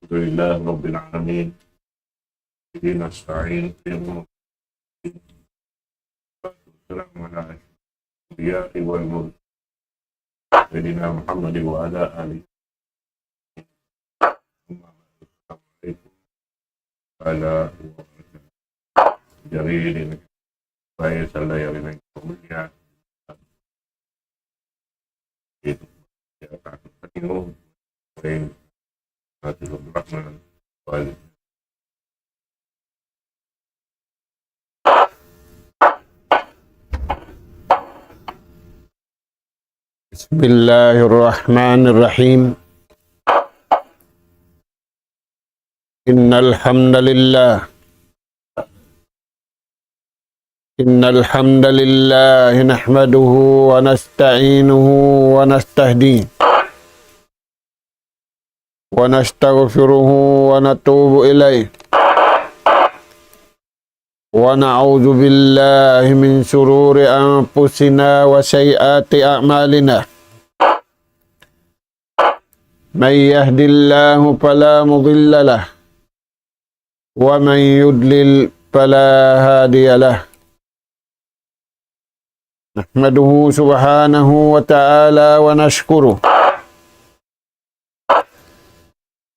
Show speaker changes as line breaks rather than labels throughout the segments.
الحمد لله رب العالمين به نستعين والسلام على الأنبياء والمرسلين سيدنا محمد وعلى آله السلام عليكم وعلى جرير saya salah yang lain kemudian itu ya takut penuh lain hati Rahman wal Bismillahirrahmanirrahim. Innal hamdalillah nahmaduhu wa nasta'inuhu wa nastahdihi wa nastaghfiruhu wa natubu ilayh wa na'udzu billahi min shururi anfusina wa sayyiati a'malina. Man yahdihillahu fala mudilla lahu wa man yudlil fala hadiya lahu. Nahmaduhu subhanahu wa ta'ala wa nashkuruh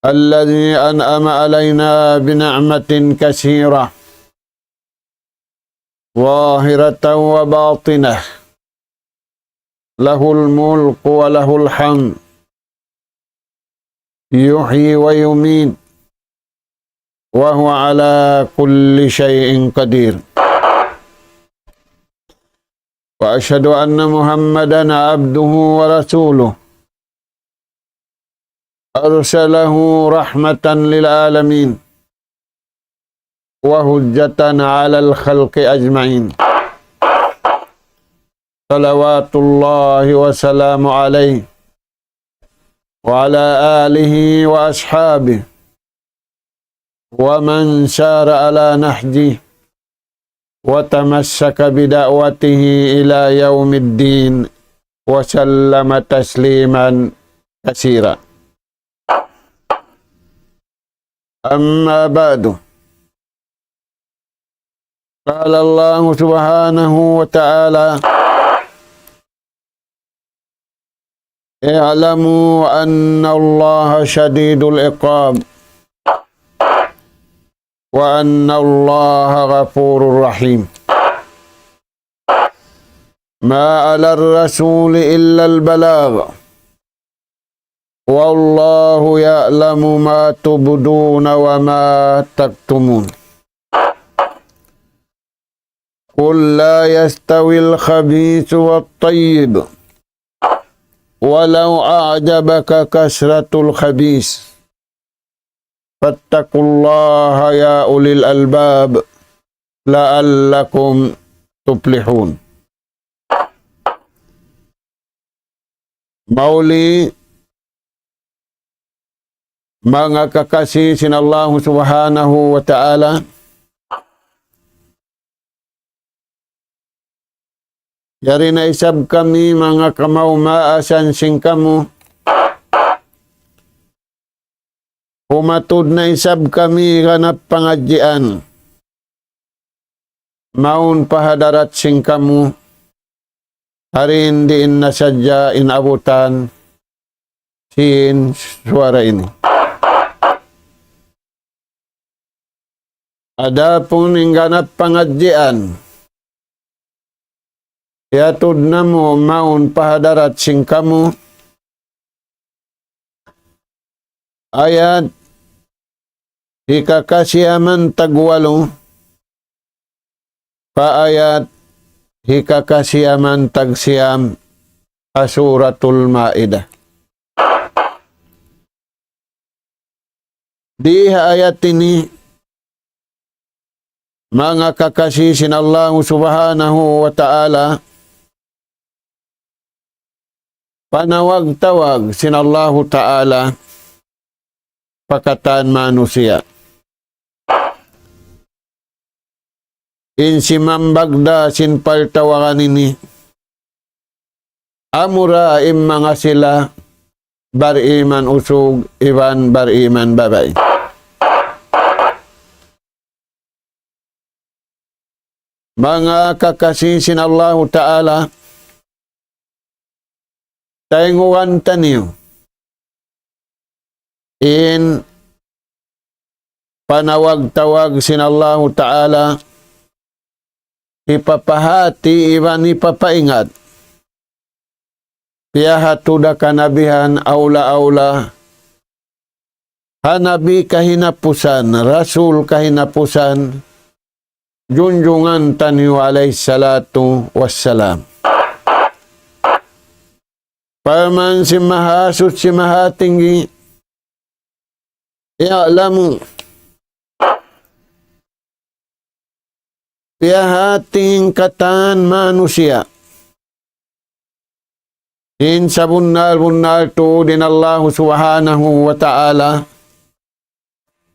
alladhi an'ama alayna bina'matin katsirah zahiratan wa batinah lahul mulku wa lahul hamd yuhyi wa yumiit wa huwa ala kulli syai'in qadir. Wa asyhadu anna Muhammadan abduhu wa rasuluh arsalahu rahmatan lil alamin wa hujjatan 'alal khalqi ajma'in. Salawatullahi wa salamu alaihi wa ala alihi wa ashabihi wa man syara ala nahjihi wa tamassaka bida'watihi ila yaumiddin wa sallama tasliman katsira. Amma ba'du. Qala Allah subhanahu wa ta'ala i'lamu anna Allah syadidul iqab wa anna Allah ghafurur rahim. Ma 'ala ar-rasuli illa al-balagh wallahu ya'lamu ma tubduna wa ma taktumun. Qul la yastawil khabithu wat-tayyib walau a'jabaka kasratul khabith fattaqullaha ya ulil albab la'allakum tuflihun. Mauli mga kakasih sinallahu subhanahu wa ta'ala, yari na isab kami mga kamaumaasan sing kamu, humatud na isab kami ganap pangadjian. Maun pahadarat sing kamu, harin diin na sadya inabutan sin suara ini. Adapun ing ganap pangadjian, yatud na mo maun pahadarat sing kamu, ayat hikakasiaman tagwalo paayat hikakasiaman tagsiam asuratul Maidah. Di ayat ini mga kakasih sinallahu subhanahu wa ta'ala, panawag-tawag sinallahu ta'ala pakatan manusia. Insimam bagda sin paltawakan ini amura im mga sila bariman usog, iban bariman babay. Mga kakasisin Allah Ta'ala, tainguan taniyo in panawag-tawag sin Allah Ta'ala, ipapahati iban ipapaingat, piyahatuda kanabihan aula-aula, hanabi kahinapusan, rasul kahinapusan, junjungan taniyo alayhi salatu wassalam. Paman si mahasut si mahatinggi, i'lamu piyahating katan manusia in sabunnal tu din Allah subhanahu wa ta'ala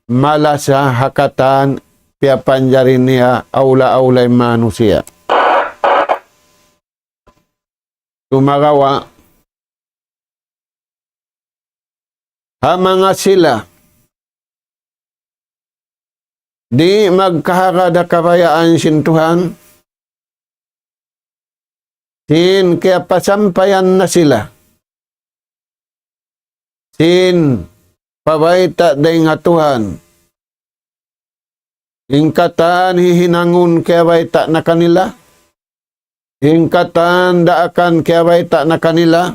malasa hakatan piyapanjarin niya aula-aulay manusia. Tumagawa hamanga sila di magkahagada kabayaan sin Tuhan, sin kaya pasampayan na sila, sin pabayta day nga Tuhan, ingkatan hihinangun kaya bayta na kanila, ingkatan daakan kaya bayta na kanila,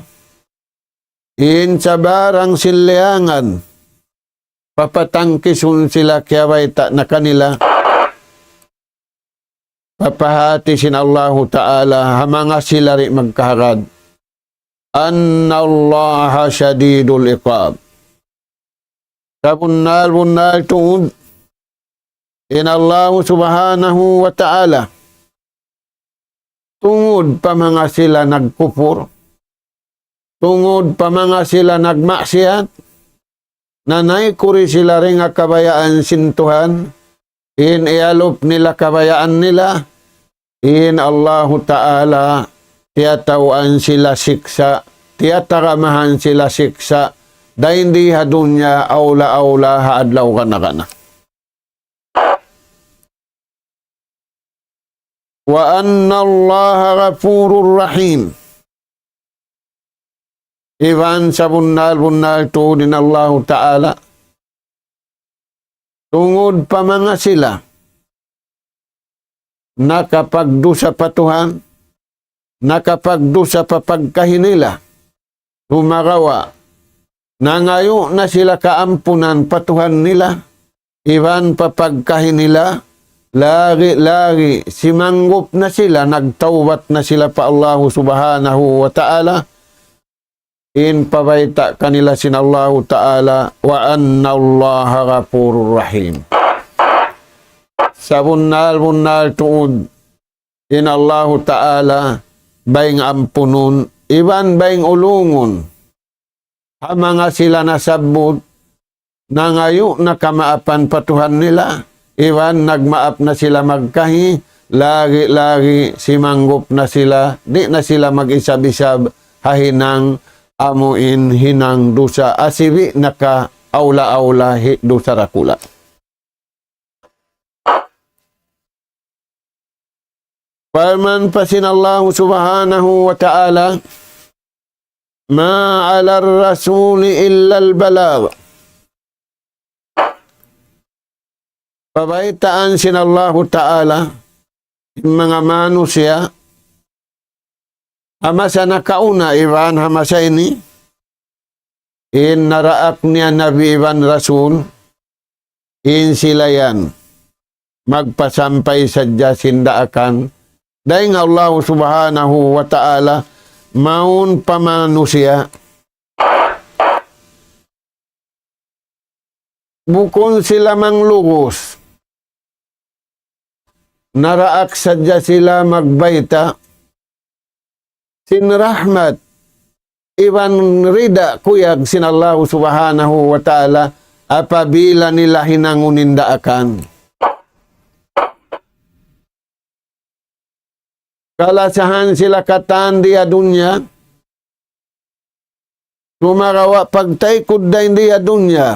in sa barang siliangan, papatangkisun sila kaya bayta na kanila, papahati sin Allah Ta'ala, hamanga sila rin magkaharad, anna Allah syadidul iqab. Sabunnal tuud, in Allah subhanahu wa ta'ala, tungod pa mga sila nagkupur, tungod pa mga sila nagmaksiyat, nanay kuri sila rin nga kabayaan sintuhan, in ialop nila kabayaan nila, in Allah Ta'ala, tiyatawaan sila siksa, tiyataramahan sila siksa, dahil di hadunya aula-aula haadlaw kana. Wa anna Allah ghafurur rahim. Iban sabunnal tu din Allah Ta'ala, tungod pa mga sila nakapagdusa pa Tuhan, nakapagdusa pa pagkahinila, humarawa, nangayo na sila kaampunan patuhan nila, iban pa pagkahinila, lagi simanggop na sila, nagtawbat na sila pa Allah subhanahu wa ta'ala, in pabayta kanila sin Allah Ta'ala, wa anna Allah ghafurur rahim. Sabunnal tuud, in Allah Ta'ala, bayng ampunun, iban bayng ulungun, hamanga sila nasabot, nangayo na kamaapan patuhan nila, iban nagmaap na sila magkahi, lagi simanggop na sila, di na sila mag-isab-isab, hahinang amuin hinang dusa, asibi naka aula-aula dusa rakula. Paman pasin Allah subhanahu wa ta'ala, ma 'ala ar-rasuli illa al-balagh. Pabaitaan sin Allah Ta'ala, mga manusia, hamasa nakauna iban hamasa ini, in naraak niya Nabi iban Rasul, in sila yan, magpasampay sadya sindaakan, dahil Allah subhanahu wa ta'ala, maun pamanusia, bukon sila manglugos, naraak sadya sila magbaita, sin rahmat, iban rida kuyag sin Allah subhanahu wa ta'ala, apabila nila hinangunindaakan. Kalasahan sila katan di dunya, Sumarawa pagtaykod da hindi adunya,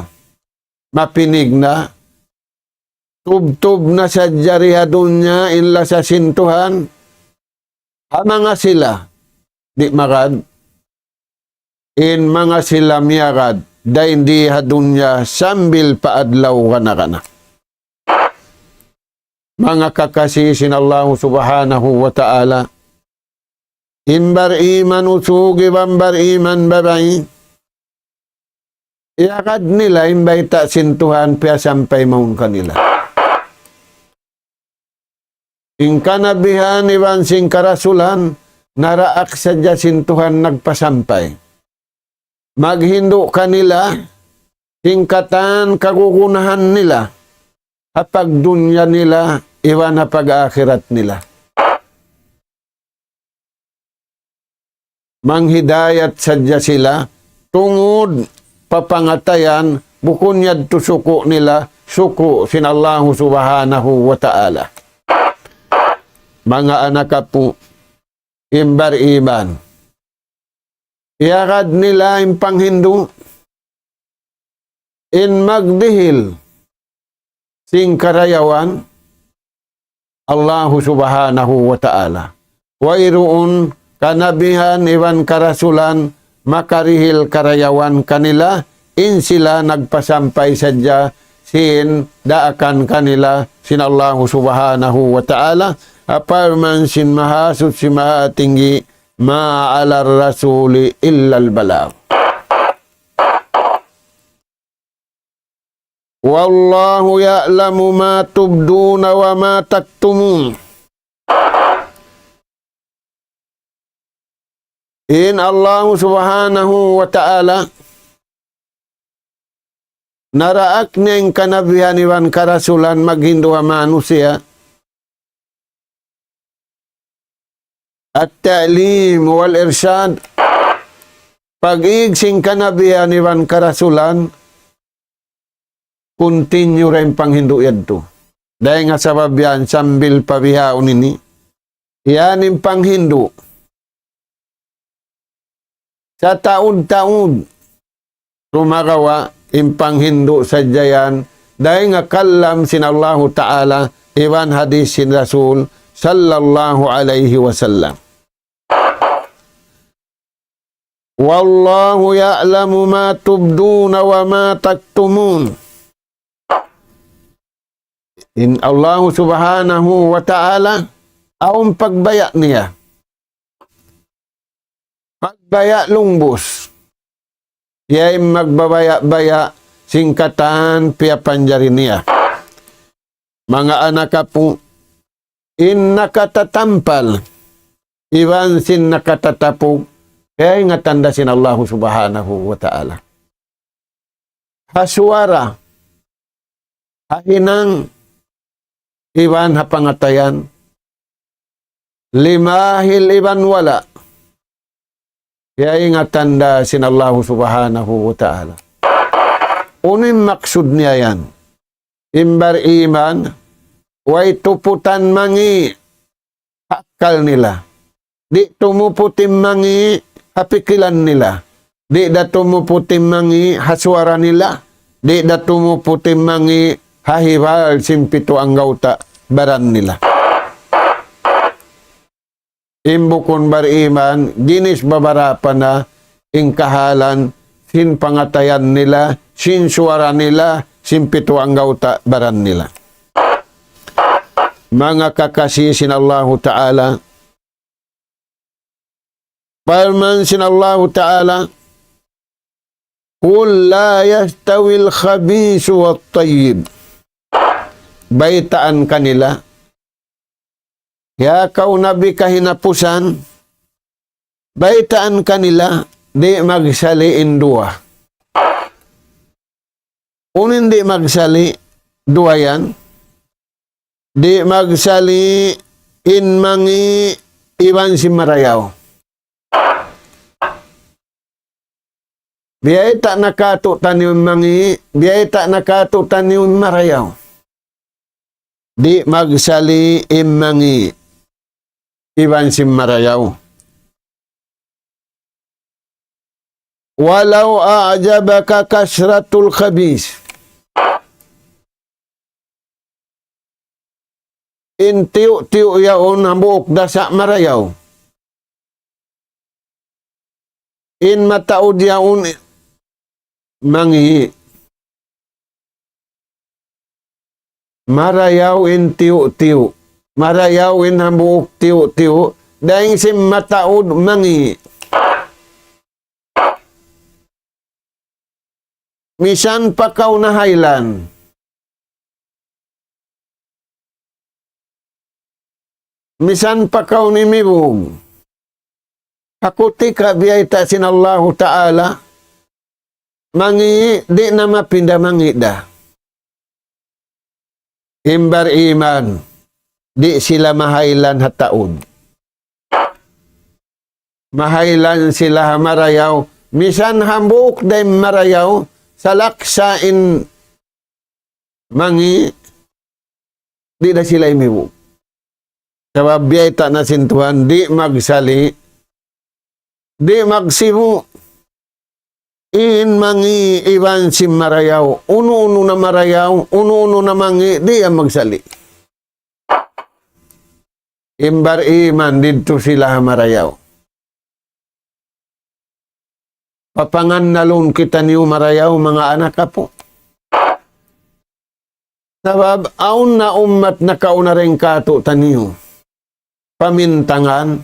mapinig na, tub-tub na sa jari adunya, inla sa sintuhan, mga sila, di marad, in mga sila miyarad, da hindi adunya, sambil paadlaw kana. Mga kakasisin Allah subhanahu wa ta'ala, imbar iman usugi bambar iman babay, iakad nila imbay ta sintuhan pia sampay maun kanila. Ing kanabihan iwan sing karasulan, naraak sadya sintuhan nagpasampay. Maghindo kanila, tingkatan kagugunahan nila, hapag dunya nila, iwan na pag-akhirat nila. Manghidayat sadya sila, tungod papangatayan, bukun yad to suko nila, suko sinallahu subhanahu wa ta'ala. Mga anak po, imbar iban, iakad nila yung panghindu, in magdihil, sing karayawan, Allahu subhanahu wa ta'ala. Wairuun kanabihan iwan karasulan, makarihil karayawan kanila, in sila nagpasampay sadya, sin daakan kanila, sin Allahu subhanahu wa ta'ala, aparman sin mahasut si mahatinggi, ma'alar rasuli illal balagh. Wallahu ya'lamu ma tubduna wa ma taktumun. In Allah subhanahu wa ta'ala, naraak niya yung kanabihan iwan karasulan maghinduha manusia, at ta'lim wal irsyad, pag-ig sing kanabihan iwan karasulan, continue rin panghinduyan to. Dahil nga sa babiyan, sambil pabihaon ini, yan yung panghindu. Sa taon-taon, rumagawa, yung panghindu sa jayan, dahil nga kalam sinallahu ta'ala, iwan hadis sin Rasul, sallallahu alaihi wasallam. Wallahu ya'lamu ma tubduna wa ma taktumun. In Allah subhanahu wa ta'ala, aong pagbaya niya. Pagbaya lungbos. Siya'y magbabaya-baya singkatan piya panjari niya. Mga anak po, in nakatatampal, iwan sin nakatatapog, kaya nga tanda sin Allah subhanahu wa ta'ala. Haswara, hahinang, iwan hapangatayan, limahil iwan wala, kaya nga tanda sin Allah subhanahu wa ta'ala. Unim maksud niya yan, imbar iman, way tuputan mangi, hakal nila, di tumuputin mangi, hapikilan nila. Di da tumuputin mangi haswara nila. Di da tumuputin mangi hahiwal simpito ang gauta baran nila. Imbukon bariman, ginis babarapan na ingkahalan, sin pangatayan nila, sin suwara nila, simpito ang gauta baran nila. Mga kakasisin Allah Ta'ala, Parman sin Allah Ta'ala, Qul la yastawil khabisu wat tayyib. Baitaan kanila, ya kau nabi kahinapusan, baitaan kanila, di magsaliin dua. Unin di magsali, dua yan. Di magsali, in mangi, iwan si marayaw. Biyay tak nakatutan yung mangi, biyay tak nakatutan yung marayaw. Di magsali imangi, iwan si marayaw. walau a'jabaka kasratul khabis. In tiyo-tiyo yaon hambuok dasa marayaw. In mataod yaon mangi. Marayaw in tiyo-tiyo. Marayaw in hambuok tiyo-tiyo. Daing sim mataod mangi. Misan pa kaw na haylan. Misan pa kaw ni mibog. Hakuti ka biyay ta sinallahu ta'ala. Mangi, di na mapinda mangi da. Himbar iman. Di sila mahaylan hataod. Mahaylan sila marayaw. Misan hambuk day marayaw. Salaksain mangi. Di na sila imibog. Sabab biyay ta na sintuhan, di magsali, di magsimu, in mangi iwan si marayaw, uno-uno na marayaw, uno-uno na mangi, di ang magsali. Imbar iman, dito sila marayaw. Papangan nalun kita niyo marayaw, mga anak ka po. Sabab, aun na umat na kauna rin kato taniyo. Pamintangan,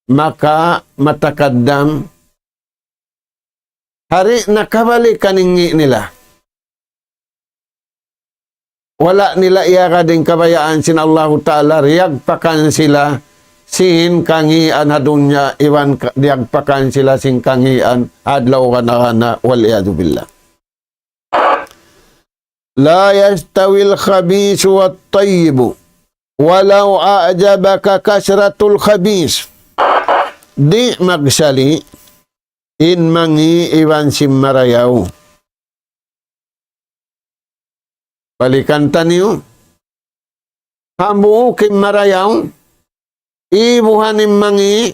maka matakadam, hari nakabalik kaningi nila. Wala nila iyaka din kabayaan sin Allah Ta'ala, riyagpakan sila sin kangian hadunya, iwan riyagpakan sila sin kangian, adlaw kanahana, waliyadu billah. La yastawil khabisu wat tayyibu. Walau a'jabaka kasratul khabis. Di magsali in mangi iwan sim marayaw. Balikan taniyo. Hamu kim marayaw. Ibuhan im mangi.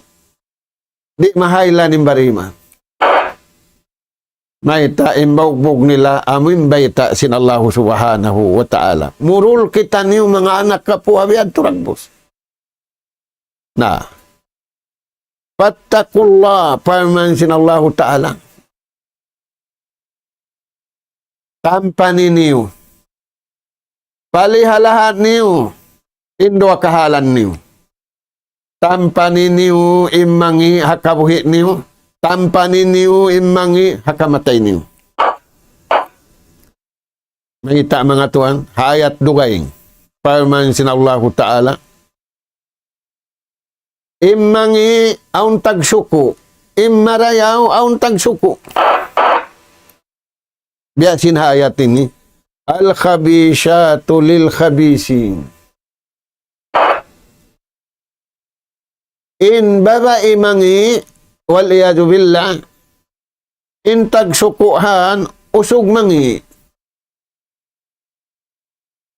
Di mahayla nim barima. Maita imbaugbog nila amin baita sin Allah subhanahu wa ta'ala. Murul kita niyo mga anak ka po abiad turagbos. Na. Fattakullah paman sin Allah ta'ala. Tampani niyo. Palihalahat niyo. Indo kahalan niyo. Tampani niyo imangi hakabuhi niyo. Tampani niyo imangi hakamatay niyo. Mangita mga tuan, hayat dugay. Parman sinallahu ta'ala. Imangi aun tagsuko. Imarayaw aun tagsuko. Biasin hayat ini. Al-khabishatu lil-khabisin. In baba imangi waliyadu billah, intag sukuhan, usog mangi.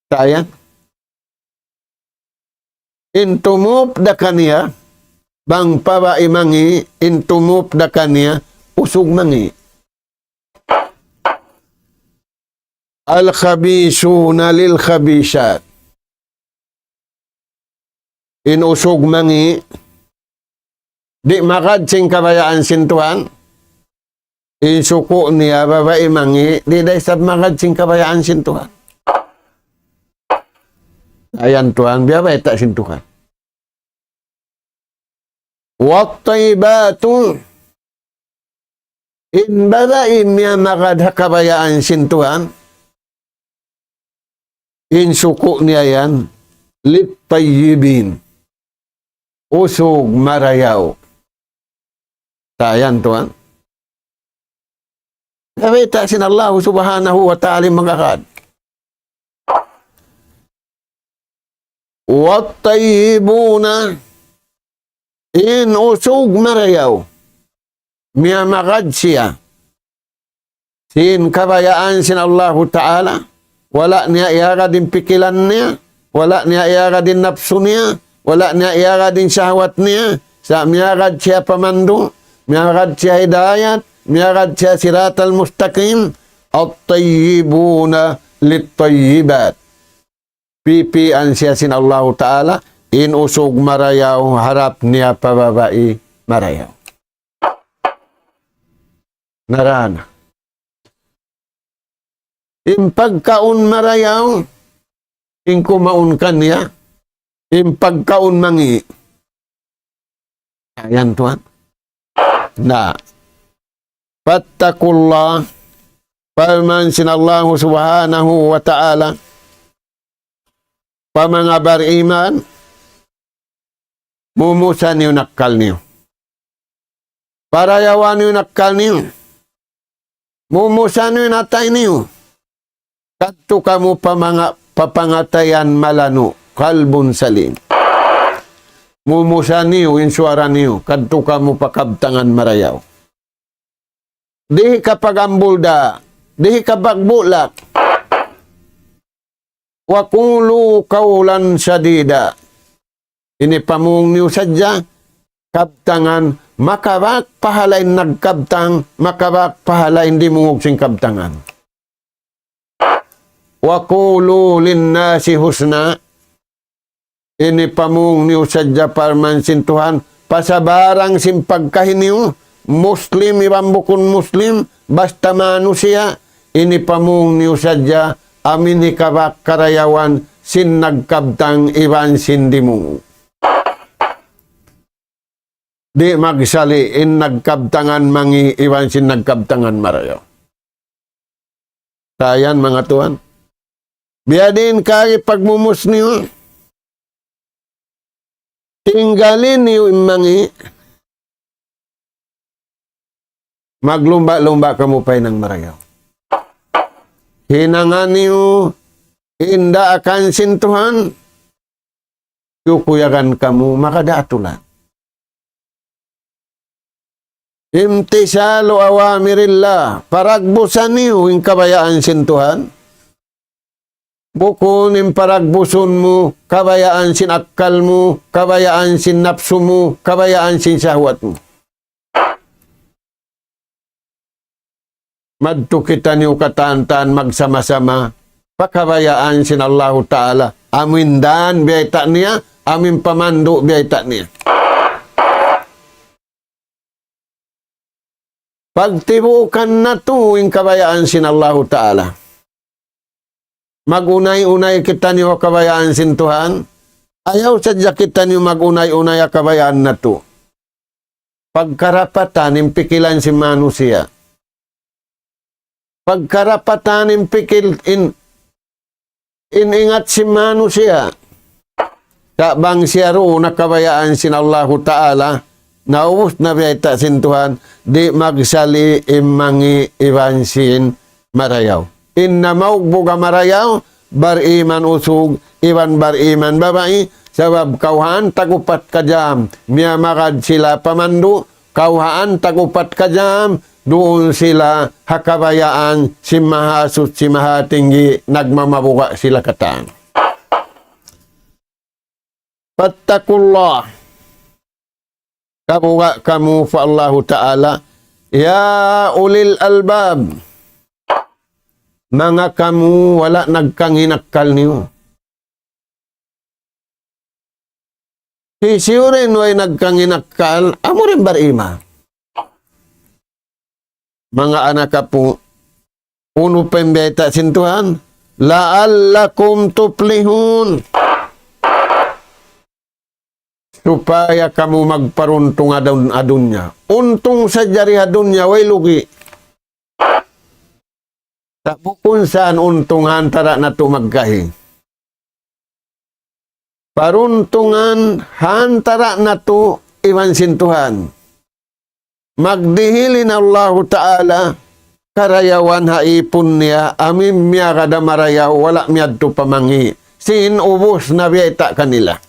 Sayang. Intumup da kaniya, bang paba imangi, intumup da kaniya, usog mangi. Al-khabisuna lil-khabisat. In usog mangi, di makad sing kabayaan sintuan. Isuko niya babae mangi. Di day sab makad sing kabayaan sintuan. Ayan tuan, biya ba ita sintuan. Wattaibatu. In babae niya makad kabayaan sintuan. In suko niya yan. Lit-tayyibin. Usog marayaw. Tayan tuan. Nawita sin Allah subhanahu wa ta'ala magakad. Wat-tayyibuna in usog marayaw. Miya makad siya. Sin kabayaan sin Allah ta'ala. Wala niya iyaga din pikilan niya. Wala niya iyaga din napsu niya. Wala niya iyaga din syahwat niya. Sa miyagad siya pamando. miyakad siya hidayat, miyakad siya siratal mustaqim, at-tayyibuna lit-tayyibat. Pipian siya sin Allah Ta'ala, inusog marayaw, harap niya pababai marayaw. Narana. Impagkaun marayaw, kumaun ka niya, impagkaun mangi. Ayan tuan. Na, fattakullah, pamansin Allah subhanahu wa ta'ala, pamanga bariman, mumusan niyo nakkal niyo. Parayawan niyo nakkal niyo. Mumusan niyo natay niyo. Kadto kamu papangatayan malano, kalbun salim. Mumusan niyo, insuara niyo, kadto kamu pakabtangan marayaw. Dihi kapag ambulda, dihi kapag bulak. Wakulu kaulan sadida. Ini pamung niyo sadya, kabtangan, makabak pahalain nagkabtang, makabak pahalain di mungog sing kabtangan. Wakulu linnasi husna. Ini pamung niyo sadya parmansin Tuhan, pasabarang simpagkahin niyo, Muslim, ibambukun Muslim, basta manusia, ini pamung niyo sadya, amin ikabak karayawan, sin nagkabtang iban sindimu. Di magsali, in nagkabtangan mangi iban sin nagkabtangan marayaw. Tayan mga tuan. Biadin kari pagmumus niyo. Tinggalin niyo mangi. Maglumba-lumba kamu pa'y ng marayaw. Hinangan niyo, inda akan sintuhan, yukuyagan kamu, makadaatulan. Imtisalu awamirillah, paragbusan niyo yung kabayaan sintuhan. Bukun yung paragbusun mo, kabayaan sinakal mo, kabayaan sin napsu mo, kabayaan sin sahwat mo. Madto kita niyo katantan magsama-sama, pakabayaan sin Allah Ta'ala, amin dan biyayta niya, amin pamando biyayta niya. Pagtibukan na to yung kabayaan sin Allah Ta'ala. Magunay-unay kita niyo kabayaan sin Tuhan, ayaw sadya kita niyo magunay-unay kabayaan na to. Pagkarapatan yung pikilan si manusia. Pagkarapatan yung pikil iningat si manusia. Kabang siya roon nakabayaan sin Allah Ta'ala, naubos na biyayta sin Tuhan, di magsali imangi ibansin marayaw. Inna maugbuga marayaw, bariman usug, iban bariman babae, sabab kauhaan tagupat ka jam, miya makad sila pamandu, kauhaan tagupat ka jam, doon sila hakabayaan, si mahasut, si mahatinggi, nagmamabuka sila katang. Fattakullah. Kabuka kamu fa Allah Ta'ala, ya ulil albab, mga kamu wala nagkanginakal niyo. Siyurin way nagkanginakal, amo rin barima. Mga anak po, uno pembeta sintuhan, la'allakum tuplihun. Supaya kamu magparuntung adunya. Untung sa jari adunya, way lugi. Tapos saan untungan tara na to magkahi. Paruntungan hantara na to iwan sintuhan. Magdihilin Allah Ta'ala karayawan haipon niya amin miya kada marayaw wala miyad to pamangi. Sin ubos na biyeta kanila.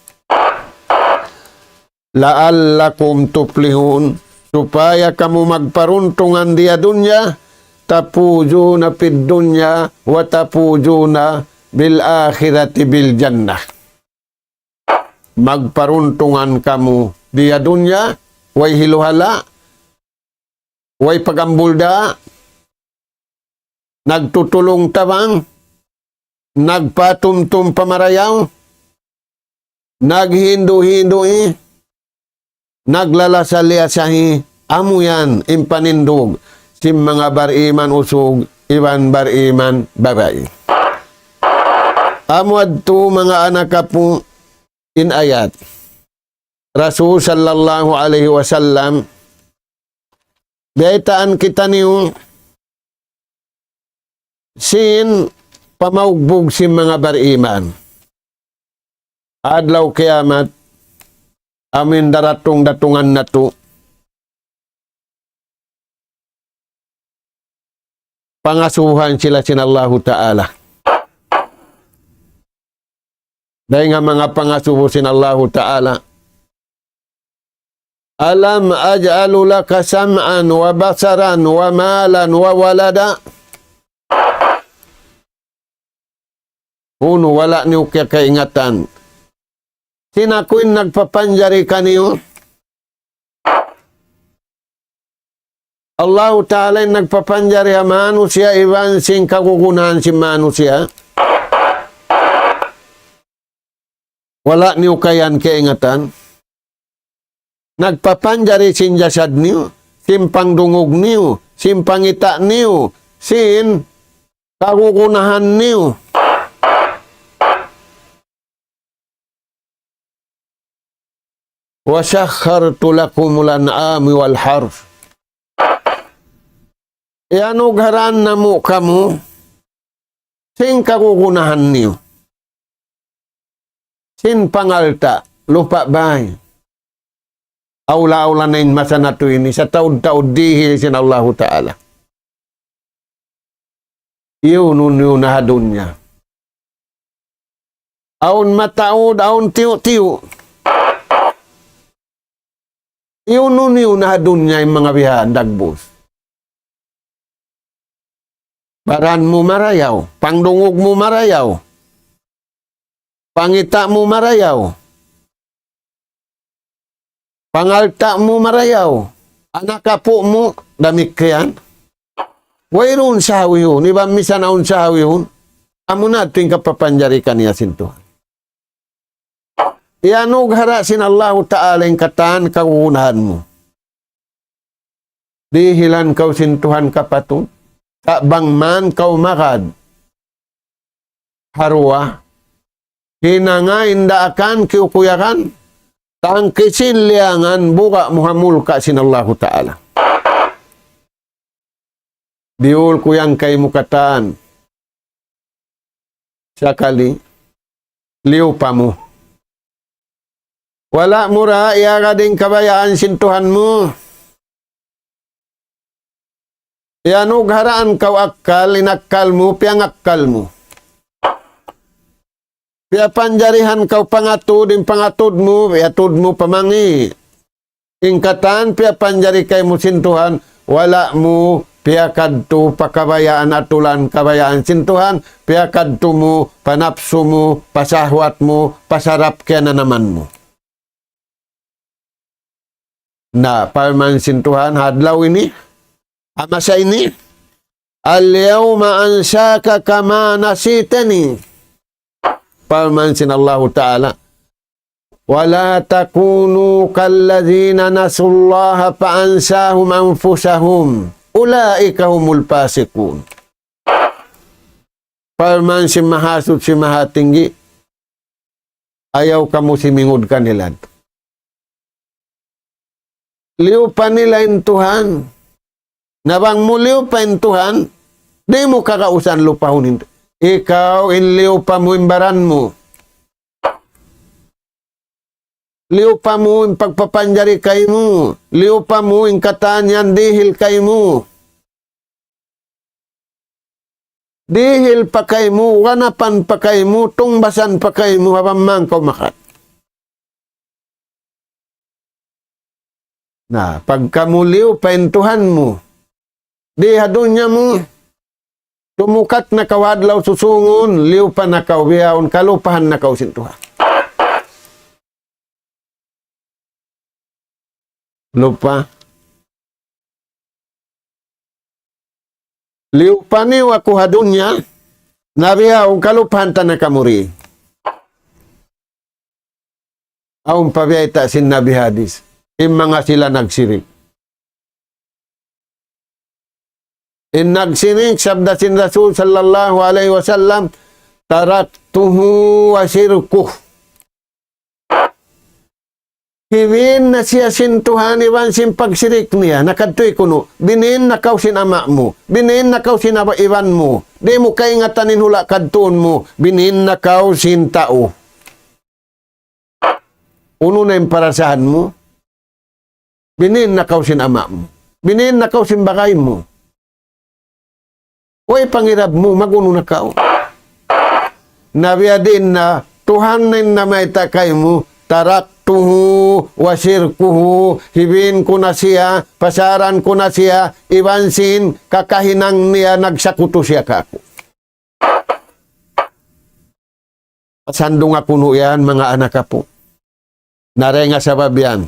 La'allakum tuplihun supaya kamu magparuntungan dia dunya tapujuna fid dunya wa tapujuna bil akhirati bil jannah. Magparuntungan kamu dia dunya way hiluhala way pagambulda, nagtutulong tabang, nagpatumtum pamarayaw, naghindu-hindu naglalasaliasahi, amo yan, impanindog, sim mga bariman usog, iban bariman babay. Amo adto mga anak po inayat. Rasul sallallahu alaihi wasallam, daytaan kita niyo, sin pamaugbog si mga bariman. Adlaw kiamat, amin daratong datungan na to, pangasuhan sila sinallahu ta'ala. Dahil nga mga pangasuho sinallahu ta'ala, alam aj'alu laka sam'an wa basaran wa malan wa walada. Uno, wala niyo kaya kaingatan. Sinakuin nagpapanjari ka niyo? Allah Ta'ala nagpapanjari manusia iban sing kagugunahan si manusia. Wala niyo kayan kaingatan. Nagpapanjari sin jasad niyo, simpang dungog niyo, simpang ita niyo, sin kagugunahan niyo. Wasakhartu lakumul an'ami wal harf. Ianugharan na mo kamo, sin kagugunahan niyo. Sin pangalta, lupa bay. Aula-aula na yung masa na ito ini, sa taod-taod dihil sin Allah Ta'ala. Yun na dunya. Aun mataod, aun tiyo-tiyo. Yun na dunya yung mga bihan, dagbos. Baran mo marayaw, pangdungog mo marayaw, pangita mo marayaw, pangalta mo marayaw, anak apo mo, damik kayan. Wayroon sahaw yun, iba misa naon sahaw yun, amo natin kapapanjari kaniya sintuhan. Iyanog hara sin Allah Ta'ala yung katan kagugunahan mo. Dihilan kau sintuhan kapatun, kabang man kau makad, harwa, hinangain daakan kiukuyakan, tangkisin liangan buka muhamul ka sin Allah Ta'ala. Diul ko yang kay mukatan. Sakali, liw pa mo. Wala mura, iyaga din kabayaan sintuhan mo. Iyanug haraan kau akal, inakal mo, piangakal mo. Pia panjarihan kau pangatud, in pangatud mo, piatud mo pamangi. Ingkatan, pia panjari kay mo sintuhan, wala mo, pia kadto pakabayaan atulan kabayaan sintuhan, pia kadto mo, panapso mo, pasahwat mo, pasarap kaya na naman mo. Na, parman sintuhan, hadlaw ini, ama sa ini, al-yawma ansaka kama nasitani. Parman sin Allah Ta'ala, wala takunu kallazina nasullaha faansahum anfusahum, ulaika humul fasikun. Parman si mahasud si mahatinggi, ayaw kamu simingod kanila. Liw pa nila in Tuhan. Nabang mo liw pa in Tuhan, di mo kakausan lupahon. Ikaw inliw pa mo imbaran mo. Liw pa mo in pagpapanjari kay mo. Liw pa mo in katanyan dihil kay mo. Dihil pa kay mo, wanapan pa kay mo, tungbasan pa kay mo, habang kau makat. Na, pagkamuliw, paintuhan mo. Di hadunya mo. Tumukat na kawadlaw susungon, liw pa na kaubiyaon, kalupahan na kausintuhan. Lupa. liupaniw ako hadunya, nabiha, ang kaluphan ta na kamuri. Aung pabiyayta sin Nabi hadis, mga sila nagsirik. In nagsirik, sabda sin Rasul sallallahu alaihi wasallam, taraktuhu wa sirkuh. Hiwin na siya sintuhan iwan sin pagsirik niya, nakadtoy kuno, binin na kaw sin ama mo, binin na kaw sin iwan mo, di mo kay ngatanin hula kadtuon mo, binin na kaw sin tao. Uno na yung parasahan mo, binin na kaw sin ama mo, binin na kaw sin bagay mo. Uy, pangirab mo, maguno na kaw. Nabiya din na, tuhanin na may takay mo, taraktuhu, wasirkuhu, hibin ko na siya, pasaran ko na siya, iwansin, kakahinang niya, nagsakuto siya kako. Pasandong ako yan, mga anak po. Narenga sa babyan.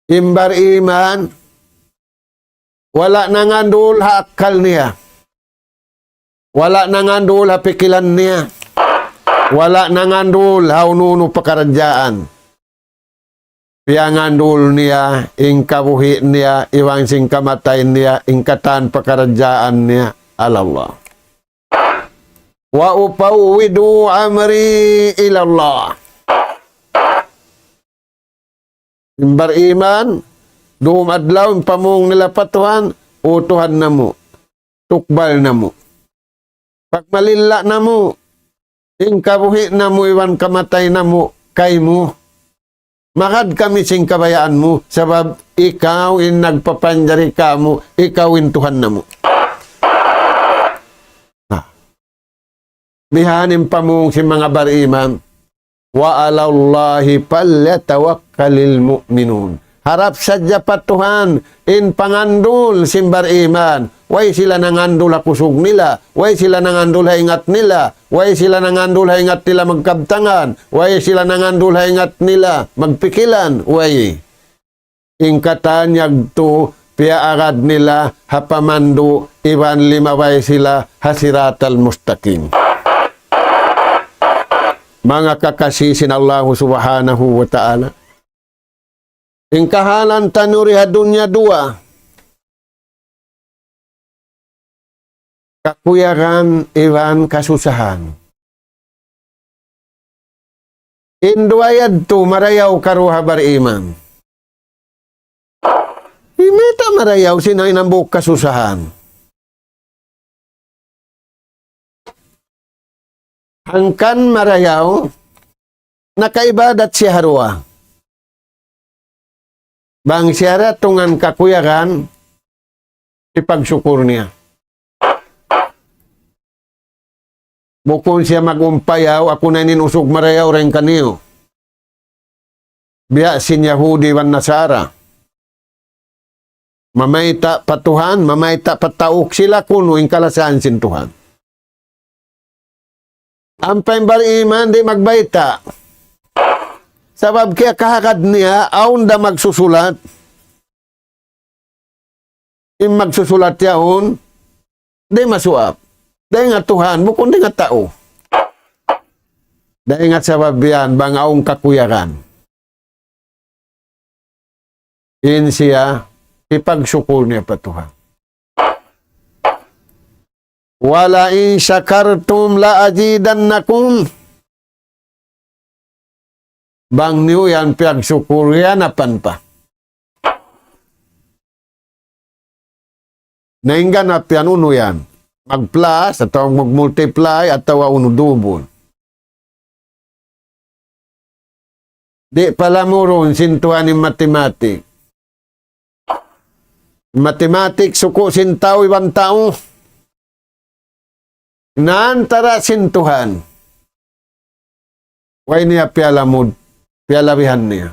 Imbar iman, wala nang andul hakal niya. Wala nang andul hapikilan niya. Wala nang andul haununo pakaradyaan. Piangandul niya, ingkabuhi niya, iwang sing kamatay niya, ingkatan pakaradyaan niya. Alallah. Wa upawwidu amri ilallah. Imbar iman, doon adlaw, pamong nila patuhan, utuhan na mo, tukbal na mo. Pag malila na mo, ingkabuhi na mo, iwan kamatay na mo, kay mo. Makad kami sing kabayaan mo, sabab ikaw in nagpapanjari ka mo, ikaw in Tuhan na mo. Bihanin pamong si mga bariman, wa alallahi palyatawakkalil mu'minun. Harap sadya patuhan, in pangandul simbar iman. Way sila nangandul hakusog nila. Way sila nangandul haingat nila. Way sila nangandul haingat nila magkabtangan. Way sila nangandul haingat nila magpikilan. Way. Ingkatan yagto, piaarad nila, hapamandu, iwan limaway sila, hasiratal mustaqim. Mga kakasisin Allah subhanahu wa ta'ala. Ingkahalan tanuri hadunya dua. Kakuyaran iwan kasusahan. Induayad tu marayaw karuha bariman. Imita marayaw sinay nambuk kasusahan. Hangkan marayaw, nakaibadat siya harwa. Bang siya tungan kakuyakan, ipagsyukur niya. Bukon siya magumpayaw, ako na ninusog marayaw rin kaniyo. Biya sin Yahudi wan Nasara. Mamayta patuhan, mamayta patauk sila kuno yung kalasaan sin Tuhan. Ang paimbariman di magbayta. Sabab kaya kahakad niya, aun da magsusulat. Im magsusulat yaon, di masuap. Di nga Tuhan, bukon di nga tao. Di nga sabab yan, bang aong kakuyakan. In siya, ipagsyukur niya pa Tuhan. Wala in syakartum la ajidannakum. Bang niyo yan piyagsyukur yan apan pa. Nainggan na pianuno yan. Mag-plus atau mag-multiply atau unudubon. Di pala mo ron sintuan ni matematik. Matematik suko sintaw ibang tao. Naantara sintuhan. Way niya pialamod, pialabihan niya.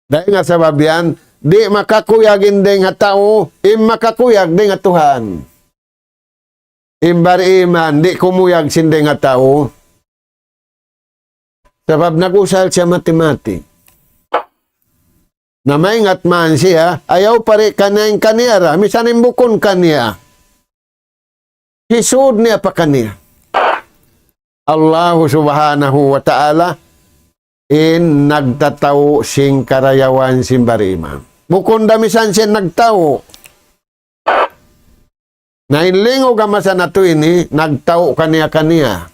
Dahil nga sa babian, di makakuyagin din nga tao, makakuyag din nga Tuhan. Imbar iman, di kumuyag sindi nga tao. Sabab nag-usal siya matematik. Na maingat man siya, ayaw pare kanayang kaniyara, misanin bukon kaniya. Hisud niya pa kaniya. Allah subhanahu wa ta'ala in nagtataw sing karayawan simbariman. Bukon damisan siya nagtaw. Nainlingo ka masa na to ini, nagtaw kaniya.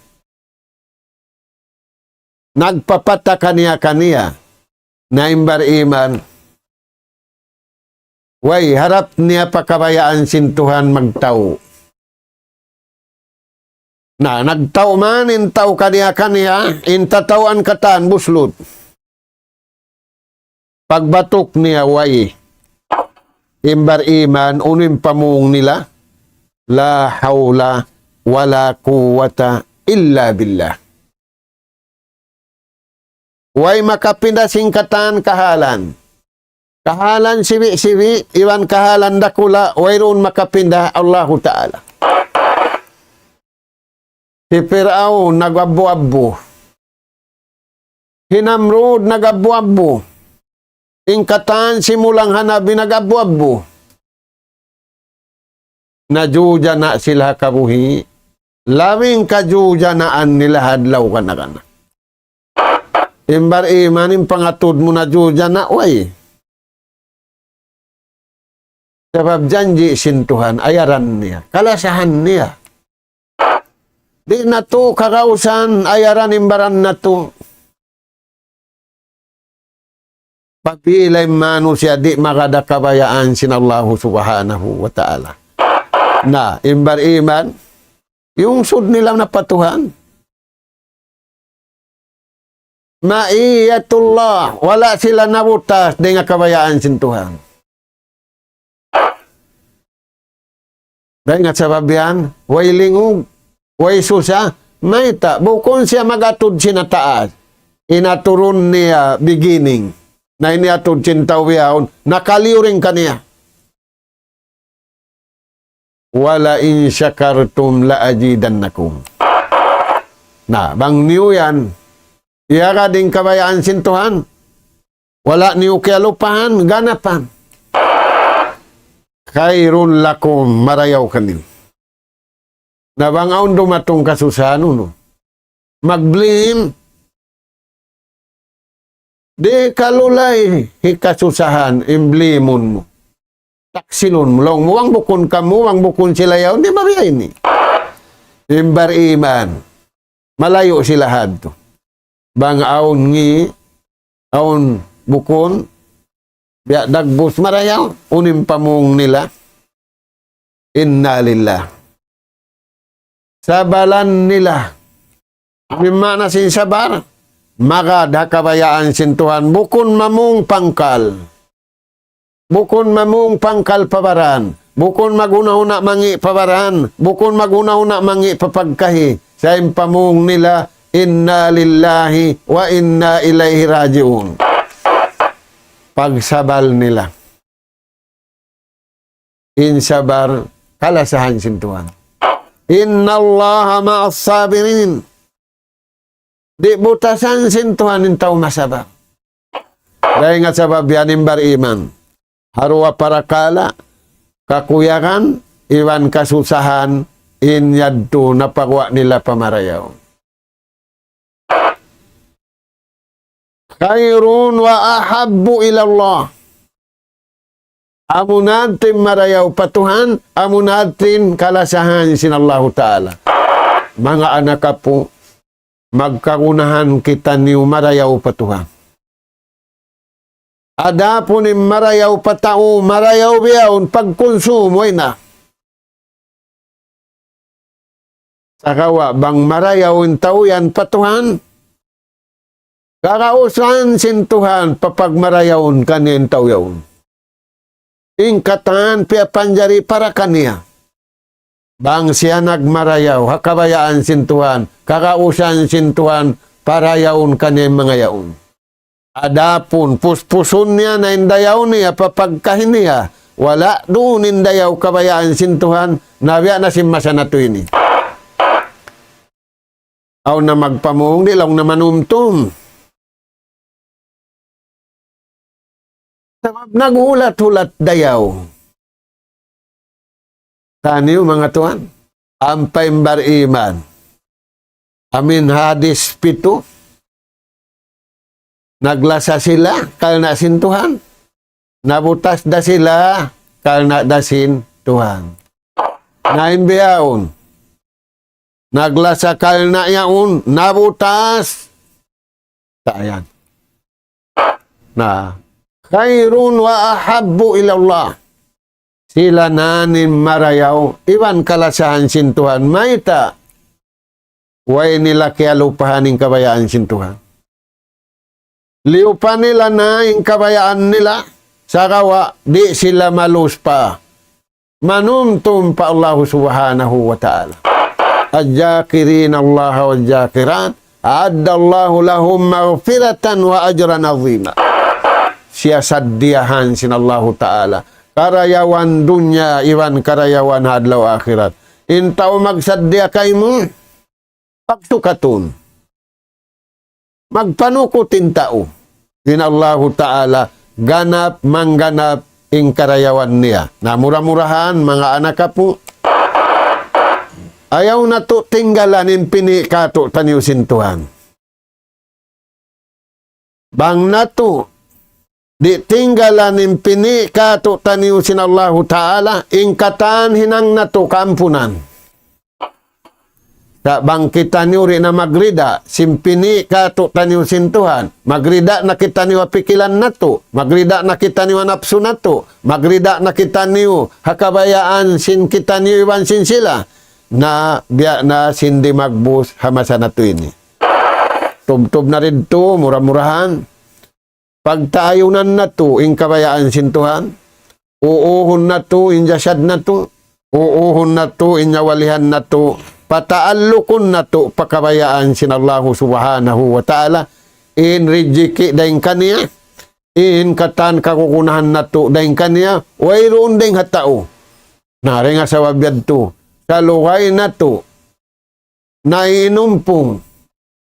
Nagpapata kaniya. Naimbariman. Way, harap niya pakabayaan sintuhan magtaw. Na nagtaw man, intaw kaniya, intatawan katan, buslot. Pagbatok niya, way, imbar iman, unim pamung nila, la hawla, wala quwata, illa billah. Way makapinda singkatan kahalan. Kahalan siwi, iwan kahalan dakula, way roon makapinda, Allahu Ta'ala. Si Fir'aun nag-abo-abo. Si Namrud nag-abo-abo. Ingkatan simulang hanabi nag-abo-abo. Najuja na sila kabuhi. Lawing kajuja naan nila hadlaw ka na ka na. Imbar imanin pangatod mo na juja na, way. Sabab janji sintuhan, ayaran niya. Kalasahan niya. Di na to kakausan, ayaran imbaran na to. Pagpilay manusia di makadakabayaan sinallahu subhanahu wa ta'ala. Na imbar iman, yung sud nila na patuhan. Maiyatullah, wala sila nabutas di nga kabayaan sintuhan. Dahil nga sabab yan, way lingog. Way susa, may ta, bukon siya magatod sinataas, inaturon niya beginning, na iniatod sintawiyaon, nakaliuring kaniya. Wala in syakartum la ajidannakum. Na, bang niyo yan, iya ka ding kabayaan sintuhan, wala niyo kialupahan, ganapan. Khairun lakum marayaw kanin. Nabangaon dumatong kasusahan, no? Mag-blame. Di kalulay, hikasusahan, imblimon mo. Taksilon mo, long mo, ang bukon ka mo, ang bukon sila yaw, di ba ini? Imbar iman, malayo sila hadto. Bang aon ngi, aon bukon, biya dagbus marayaw, unim pamung nila. Inna lillah. Sabalan nila. Mimana sin sabar. Maka dakabayaan sintuhan. Bukon mamung pangkal. Bukon mamung pangkal pabaran. Bukon maguna-una mangi pabaran. Bukon maguna-una mangi papagkahi. Sa impamung nila, inna lillahi wa inna ilaihi rajiun. Pagsabal nila. Insabar, kalasahan sintuhan. Inna Allah ma'as sabirin. Di butasan sintuhan intaw masabab. Dahil nga sabab yan imbar iman. Harwa parakala, kakuyakan, iwan kasusahan, inyadto napagwa nila pamarayaw. Khairun wa ahabbu ilallah. Amo natin marayaw patuhan, amo natin kalasahan sinallahu ta'ala. Mga anak po, magkagunahan kita ni marayaw patuhan. Ada po ni marayaw patao, marayaw biyaon, pagkonsumo na. Sakawa, bang marayaw in tauyan patuhan, kakausan sintuhan, papagmarayawn kanin tauyawn. Ingkatan pia panjari para kaniya. Bang siya nagmarayaw, hakabayaan sintuhan, kakausan sintuhan, para yaon kaniya mga yaon. Adapun, puspusun niya na indayaw niya, papagkahin niya, wala doon indayaw kabayaan sintuhan, nabiya na simasa na to ini. Aw na magpamung, di lang na manumtum. Naghulat-hulat dayaw. Taniyo mga tuan, ampay bariman. Amin hadis 7. Naglasa sila, kalna sintuhan. Nabutas da sila, kalna dasin Tuhan. Naimbiyaon. Naglasa kalna yaon, nabutas. Tayan. Na, khairun wa ahabbu ilallah. Sila nanin marayaw, iwan kalasahan sintuhan, maita. Way nila kaya lupahaning kabayaan sintuhan. Liupa nila na yung kabayaan nila, sa kawa, di sila malus pa. Manumtum pa Allah subhanahu wa ta'ala. Adjakirin Allah wa adjakirat, addallahu lahum maghfiratan wa ajran azima. Siya saddiyahan sin Allah ta'ala. Karayawan dunya, iwan karayawan hadlaw akhirat. Intaw magsaddiya kay mo, pagsukatun. Magpanukutin tao. Din Allah ta'ala, ganap, mangganap, ing karayawan niya. Na mura-murahan, mga anak ka po. Ayaw na to tinggalan in pinikato taniusin Tuhan. Bang na to, di tinggalan in pinikato taniusin Allah ta'ala, ing katan hinang na to kampunan. Sa bangkitan niyo rin na magrida, simpini ka to taniw sintuhan. Magrida na kita niyo pikilan na to. Magrida na kita niyo napso na to. Magrida na kita niyo hakabayaan sin kita niyo iwan sin sila. Na biya na sindi magbus hamasa na to ini. Tub-tub na rin to, mura-murahan. Pagtayunan na to, ing kabayaan sintuhan. Uuhon na to, injasyad na to. Uuhon na to, inyawalihan na to. Pataalukon na to pakabayaan sin Allah subhanahu wa ta'ala in rijiki daing kaniya in katan kakukunahan na to daing kaniya wayroon daing hatao nari nga sa wabiyad to kalukay na to nainumpong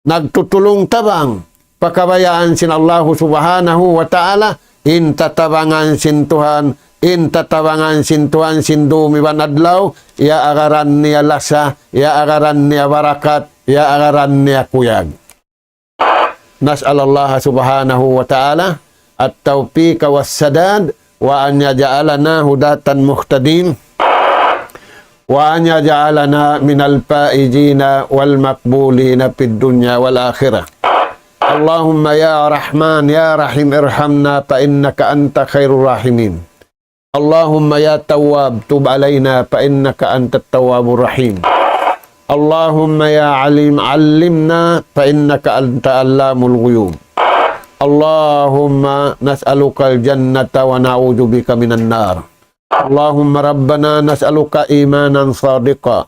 nagtutulong tabang pakabayaan sin Allah subhanahu wa ta'ala in tatabangan sin Tuhan in tatabangan sin Tuhan sin dumiwan adlaw ya agaran niya lasa, ya agaran niya barakat, ya agaran niya kuyag. Nas'alallah subhanahu wa ta'ala at-tawfiq was sadad wa an yaj'alana hudatan muhtadin wa an yaj'alana minal faizina wal maqbulina fid dunya wal akhirah. Allahumma ya Rahman ya Rahim irhamna fa innaka anta khairur rahimin. Allahumma ya Tawwab tub alaina fa innaka antat tawwabur rahim. Allahumma ya Alim allimna fa innaka anta allamul ghuyub. Allahumma nas'aluka al-jannata wa na'udzu bika minan nar. Allahumma rabbana nas'aluka imanan sadiqa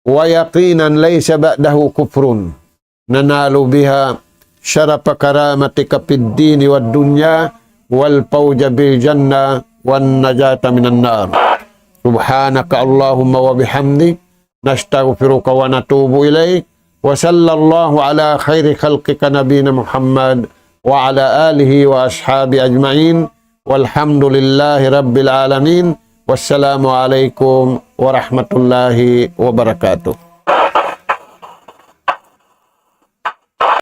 wa yaqinan laysa ba'dahu kufrun nanalu biha syarafa karamatika fid dini wad dunya wal fawza bil jannah wan najata minan nar. Subhanaka Allahumma wa bihamdik nastaghfiruka wa natubu ilaik wa sallallahu ala khairi khalqika nabiyina Muhammad wa ala alihi wa ashabi ajma'in walhamdulillahi rabbil alamin wassalamu alaikum warahmatullahi wabarakatuh.